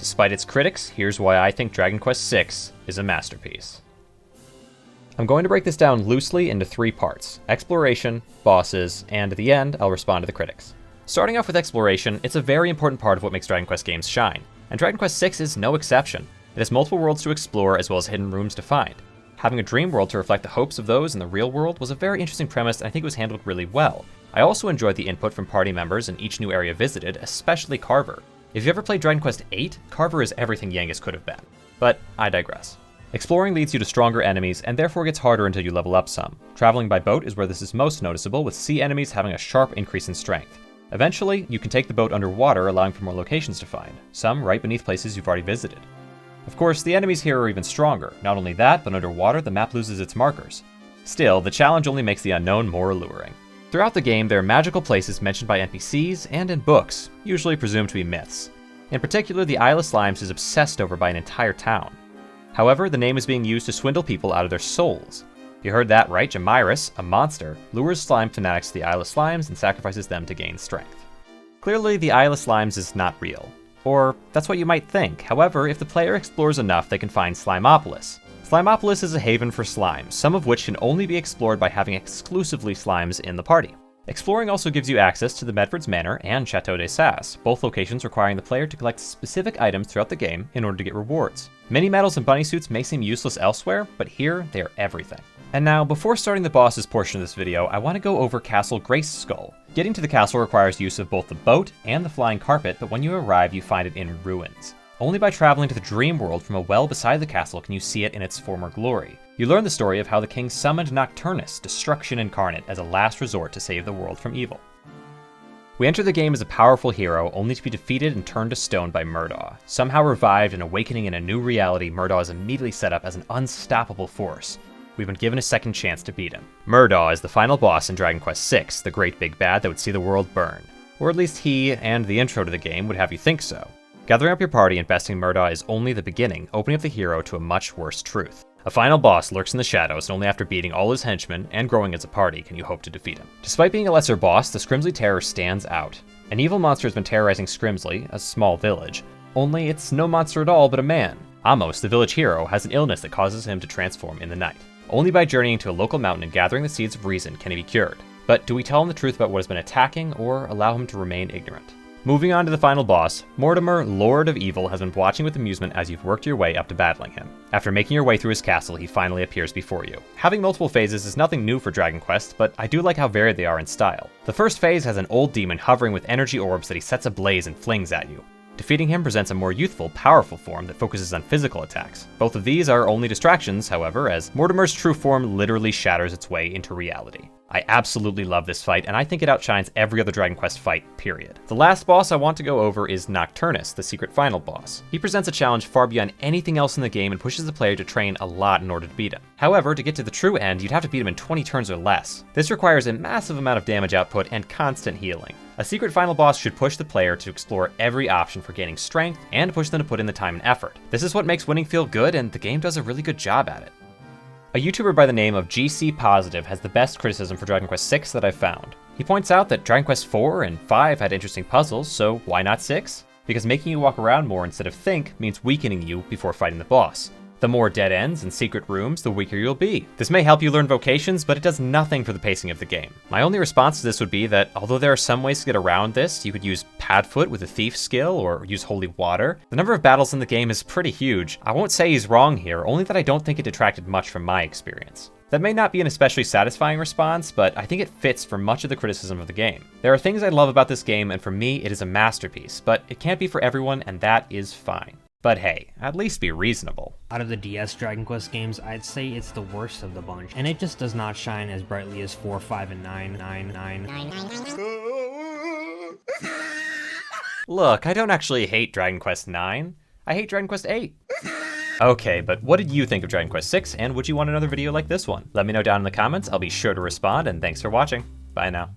Despite its critics, here's why I think Dragon Quest VI is a masterpiece. I'm going to break this down loosely into 3 parts: exploration, bosses, and at the end, I'll respond to the critics. Starting off with exploration, it's a very important part of what makes Dragon Quest games shine, and Dragon Quest VI is no exception. It has multiple worlds to explore as well as hidden rooms to find. Having a dream world to reflect the hopes of those in the real world was a very interesting premise, and I think it was handled really well. I also enjoyed the input from party members in each new area visited, especially Carver. If you ever played Dragon Quest VIII, Carver is everything Yangus could have been. But I digress. Exploring leads you to stronger enemies, and therefore gets harder until you level up some. Traveling by boat is where this is most noticeable, with sea enemies having a sharp increase in strength. Eventually, you can take the boat underwater, allowing for more locations to find, some right beneath places you've already visited. Of course, the enemies here are even stronger. Not only that, but underwater the map loses its markers. Still, the challenge only makes the unknown more alluring. Throughout the game, there are magical places mentioned by NPCs and in books, usually presumed to be myths. In particular, the Isle of Slimes is obsessed over by an entire town. However, the name is being used to swindle people out of their souls. You heard that right, Jamiris, a monster, lures slime fanatics to the Isle of Slimes and sacrifices them to gain strength. Clearly, the Isle of Slimes is not real. Or, that's what you might think. However, if the player explores enough, they can find Slimeopolis. Slimeopolis is a haven for slimes, some of which can only be explored by having exclusively slimes in the party. Exploring also gives you access to the Medford's Manor and Chateau des Sas, both locations requiring the player to collect specific items throughout the game in order to get rewards. Mini medals and bunny suits may seem useless elsewhere, but here they are everything. And now, before starting the bosses portion of this video, I want to go over Castle Graceskull. Getting to the castle requires use of both the boat and the flying carpet, but when you arrive you find it in ruins. Only by traveling to the dream world from a well beside the castle can you see it in its former glory. You learn the story of how the king summoned Nocturnus, destruction incarnate, as a last resort to save the world from evil. We enter the game as a powerful hero, only to be defeated and turned to stone by Murdaugh. Somehow revived and awakening in a new reality, Murdaugh is immediately set up as an unstoppable force. We've been given a second chance to beat him. Murdaugh is the final boss in Dragon Quest VI, the great big bad that would see the world burn. Or at least he, and the intro to the game, would have you think so. Gathering up your party and besting Murdaugh is only the beginning, opening up the hero to a much worse truth. A final boss lurks in the shadows, and only after beating all his henchmen and growing as a party can you hope to defeat him. Despite being a lesser boss, the Scrimsley Terror stands out. An evil monster has been terrorizing Scrimsley, a small village, only it's no monster at all but a man. Amos, the village hero, has an illness that causes him to transform in the night. Only by journeying to a local mountain and gathering the seeds of reason can he be cured. But do we tell him the truth about what has been attacking, or allow him to remain ignorant? Moving on to the final boss, Mortimer, Lord of Evil, has been watching with amusement as you've worked your way up to battling him. After making your way through his castle, he finally appears before you. Having multiple phases is nothing new for Dragon Quest, but I do like how varied they are in style. The first phase has an old demon hovering with energy orbs that he sets ablaze and flings at you. Defeating him presents a more youthful, powerful form that focuses on physical attacks. Both of these are only distractions, however, as Mortimer's true form literally shatters its way into reality. I absolutely love this fight, and I think it outshines every other Dragon Quest fight, period. The last boss I want to go over is Nocturnus, the secret final boss. He presents a challenge far beyond anything else in the game and pushes the player to train a lot in order to beat him. However, to get to the true end, you'd have to beat him in 20 turns or less. This requires a massive amount of damage output and constant healing. A secret final boss should push the player to explore every option for gaining strength and push them to put in the time and effort. This is what makes winning feel good, and the game does a really good job at it. A YouTuber by the name of GC Positive has the best criticism for Dragon Quest VI that I've found. He points out that Dragon Quest IV and V had interesting puzzles, so why not 6? Because making you walk around more instead of think means weakening you before fighting the boss. The more dead ends and secret rooms, the weaker you'll be. This may help you learn vocations, but it does nothing for the pacing of the game. My only response to this would be that although there are some ways to get around this, you could use Padfoot with a thief skill or use holy water. The number of battles in the game is pretty huge. I won't say he's wrong here, only that I don't think it detracted much from my experience. That may not be an especially satisfying response, but I think it fits for much of the criticism of the game. There are things I love about this game, and for me, it is a masterpiece, but it can't be for everyone, and that is fine. But hey, at least be reasonable. Out of the DS Dragon Quest games, I'd say it's the worst of the bunch, and it just does not shine as brightly as 4, 5, and 9. Look, I don't actually hate Dragon Quest IX. I hate Dragon Quest VIII. Okay, but what did you think of Dragon Quest VI, and would you want another video like this one? Let me know down in the comments, I'll be sure to respond, and thanks for watching. Bye now.